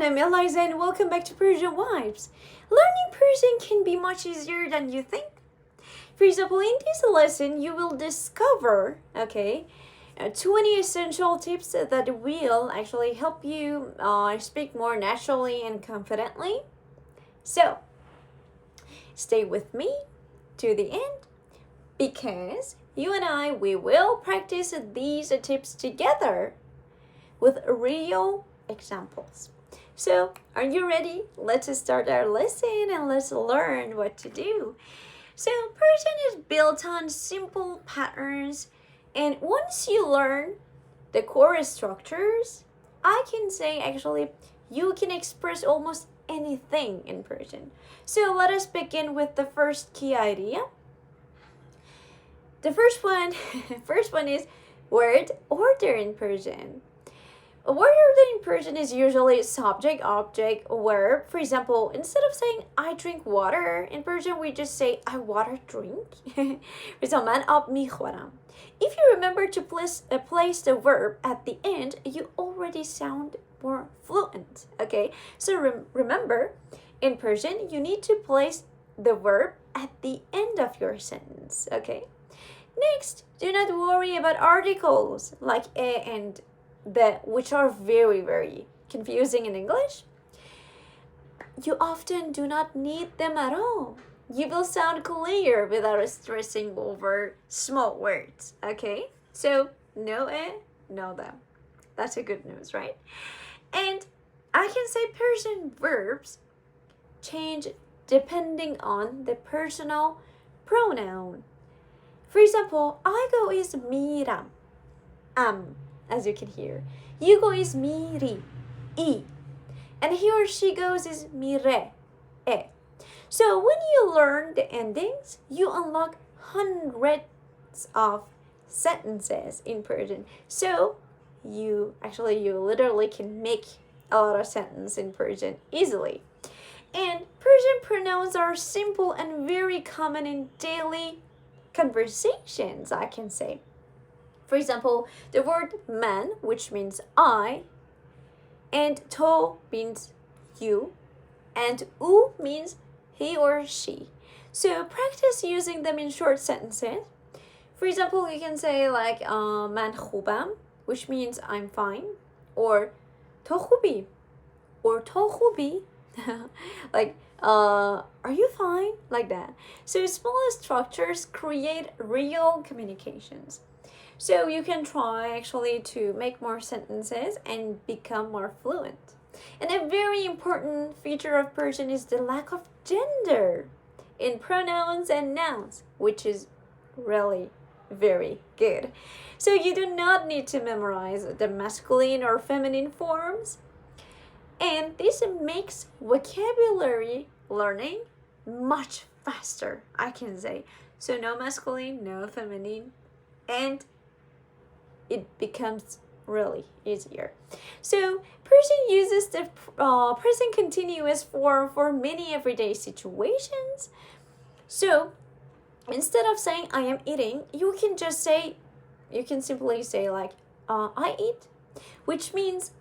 I'm Eliza and welcome back to Persian Vibes. Learning Persian can be much easier than you think. For example, in this lesson, you will discover, 20 essential tips that will actually help you speak more naturally and confidently. So, stay with me to the end because you and I, we will practice these tips together with real examples. So, are you ready? Let's start our lesson and let's learn what to do. So, Persian is built on simple patterns, and once you learn the core structures, I can say actually you can express almost anything in Persian. So, let us begin with the first key idea. The first one is word order in Persian. A word order in Persian is usually subject, object, verb. For example, instead of saying I drink water, in Persian we just say I water drink. For example, من آب میخورم. If you remember to place the verb at the end, you already sound more fluent. Okay, so remember, in Persian you need to place the verb at the end of your sentence. Okay. Next, do not worry about articles like a and the, which are very, very confusing in English. You often do not need them at all. You will sound clear without stressing over small words. Okay? So, no a, no them. That's a good news, right? And I can say Persian verbs change depending on the personal pronoun. For example, I go is miram, am, as you can hear. You go is miri, I. And he or she goes is mire, e. So when you learn the endings, you unlock hundreds of sentences in Persian. So you literally can make a lot of sentences in Persian easily. And Persian pronouns are simple and very common in daily conversations, I can say. For example, the word man, which means I, and to means you, and u means he or she. So practice using them in short sentences. For example, you can say like man khubam, which means I'm fine, or to khubi, or to khubi, like are you fine, like that. So small structures create real communications. So you can try actually to make more sentences and become more fluent. And a very important feature of Persian is the lack of gender in pronouns and nouns, which is really very good. So you do not need to memorize the masculine or feminine forms. And this makes vocabulary learning much faster, I can say. So no masculine, no feminine, and it becomes really easier. So Persian uses the present continuous form for many everyday situations. So instead of saying I am eating, you can simply say like I eat, which means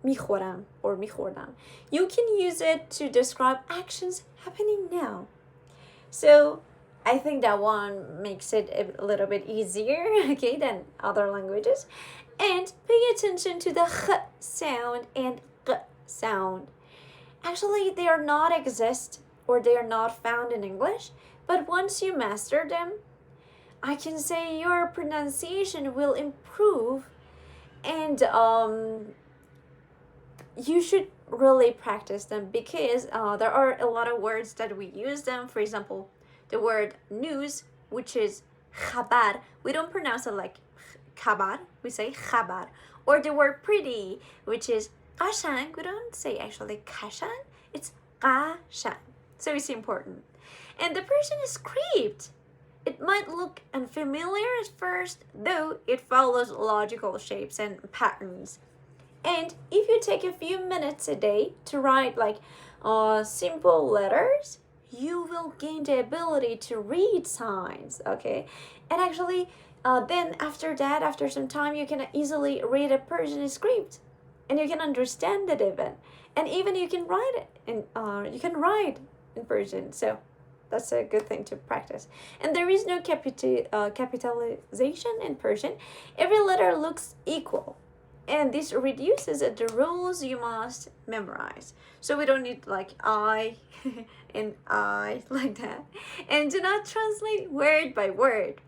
میخورم or میخوردم. You can use it to describe actions happening now. So I think that one makes it a little bit easier, okay, than other languages. And pay attention to the h sound and g sound. Actually, they are not exist or they are not found in English, but once you master them, I can say your pronunciation will improve, and you should really practice them because there are a lot of words that we use them. For example, the word news, which is khabar. We don't pronounce it like khabar, we say khabar. Or the word pretty, which is qashang. We don't say actually qashang, it's qashang. So it's important. And the Persian script, it might look unfamiliar at first, though it follows logical shapes and patterns. And if you take a few minutes a day to write like simple letters, you will gain the ability to read signs, okay? And actually, then after that, after some time, you can easily read a Persian script. and you can understand it even. And even you can write it in Persian. So that's a good thing to practice. And there is no capitalization in Persian. Every letter looks equal. And this reduces the rules you must memorize. So we don't need like I and I like that. And do not translate word by word,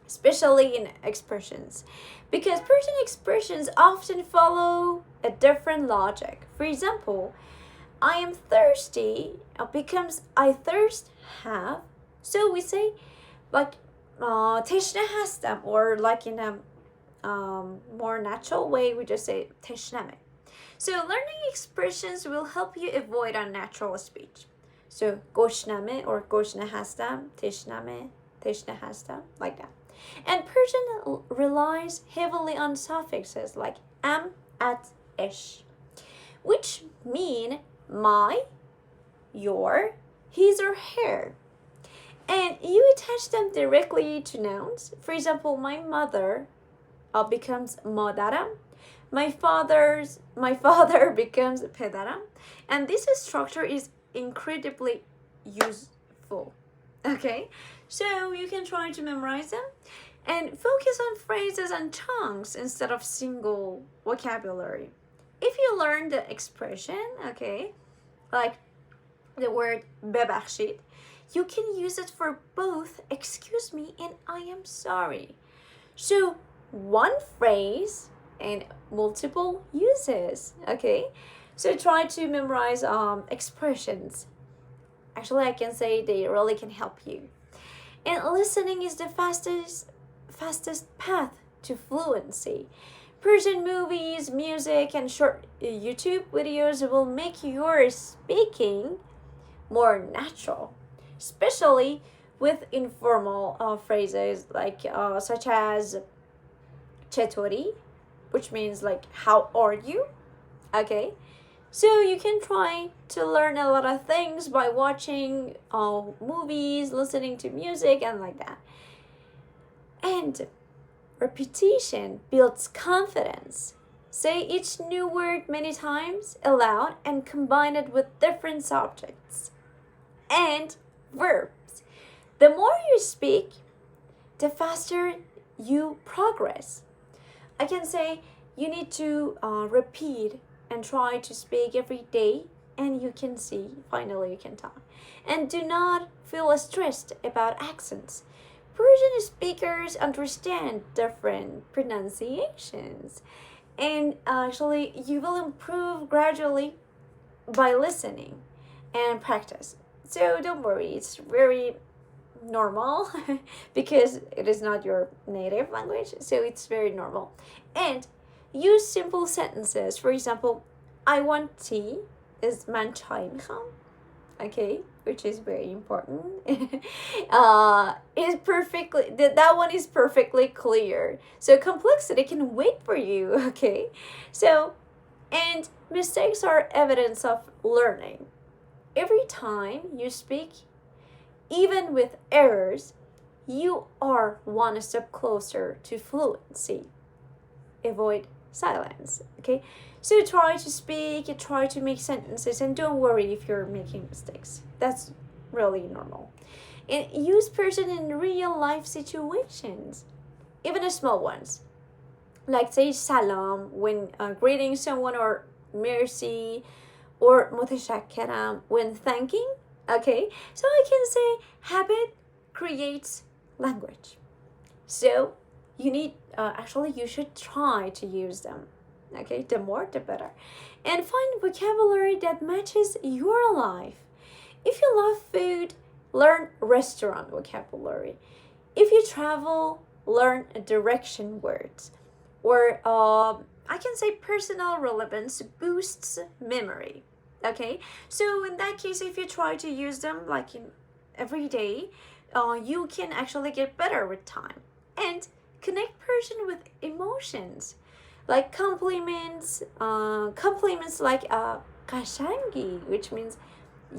especially in expressions, because Persian expressions often follow a different logic. For example, I am thirsty becomes I thirst have. So we say like تشنه هستم, or like in a more natural way we just say تشنمه. So learning expressions will help you avoid unnatural speech. So گشنمه or گشنه هستم, تشنه هستم, like that. And Persian relies heavily on suffixes like am, at, ish, which mean my, your, his or her. And you attach them directly to nouns. For example, my mother becomes مادرم. My father becomes پدرم. And this structure is incredibly useful. Okay, so you can try to memorize them and focus on phrases and chunks instead of single vocabulary. If you learn the expression, okay, like the word ببخشید, you can use it for both excuse me and I am sorry. So one phrase and multiple uses, okay? So try to memorize expressions. Actually, I can say they really can help you. And listening is the fastest path to fluency. Persian movies, music, and short YouTube videos will make your speaking more natural, especially with informal phrases like such as چطوری, which means like how are you, okay? So you can try to learn a lot of things by watching movies, listening to music, and like that. And repetition builds confidence. Say each new word many times aloud and combine it with different subjects and verbs. The more you speak, the faster you progress. I can say you need to repeat and try to speak every day, and you can see, finally you can talk. And do not feel stressed about accents. Persian speakers understand different pronunciations, and actually you will improve gradually by listening and practice. So don't worry, it's very normal because it is not your native language, so it's very normal. And use simple sentences. For example, I want tea is من چای میخوام, okay, which is very important. Is perfectly that one is perfectly clear. So complexity can wait for you, okay? So, and mistakes are evidence of learning. Every time you speak, even with errors, you are one step closer to fluency. Avoid silence, okay? So try to speak, try to make sentences, and don't worry if you're making mistakes. That's really normal. And use Persian in real life situations, even the small ones. Like say salam when greeting someone, or merci, or متشکرم when thanking, okay? So I can say habit creates language. So you need, actually you should try to use them, okay? The more the better. And find vocabulary that matches your life. If you love food, learn restaurant vocabulary. If you travel, learn direction words. Or I can say personal relevance boosts memory, okay? So in that case, if you try to use them like in every day, you can actually get better with time. And connect Persian with emotions, like compliments like قشنگی, which means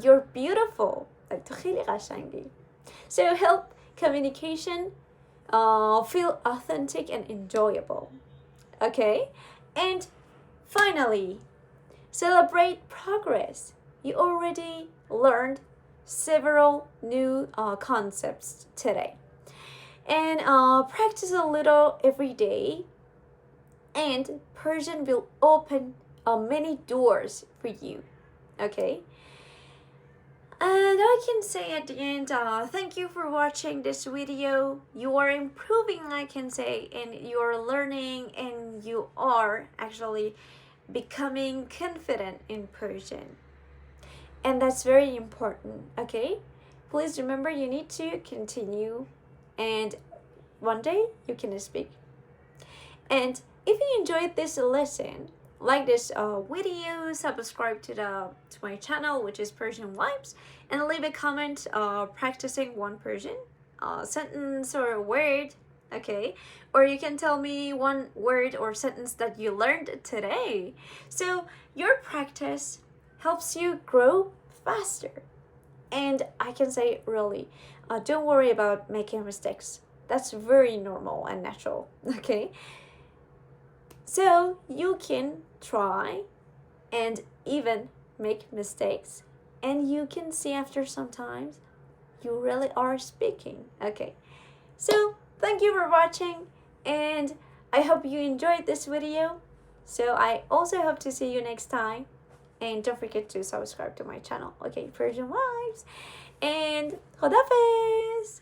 you're beautiful, like تو خیلی قشنگی. So help communication feel authentic and enjoyable, okay? And Finally, celebrate progress. You already learned several new concepts today. And practice a little every day. And Persian will open many doors for you. Okay? And I can say at the end, thank you for watching this video. You are improving, I can say, and you are learning, and you are actually becoming confident in Persian. And that's very important, okay? Please remember, you need to continue, and one day you can speak. And if you enjoyed this lesson, like this video, subscribe to my channel, which is Persian Vibes, and leave a comment practicing one Persian sentence or word, okay? Or you can tell me one word or sentence that you learned today. So your practice helps you grow faster. And I can say, really, don't worry about making mistakes. That's very normal and natural, okay? So you can try and even make mistakes, and you can see after some time you really are speaking, okay? So thank you for watching, and I hope you enjoyed this video. So I also hope to see you next time, and don't forget to subscribe to my channel, okay? Persian Vibes, and خداحافظ.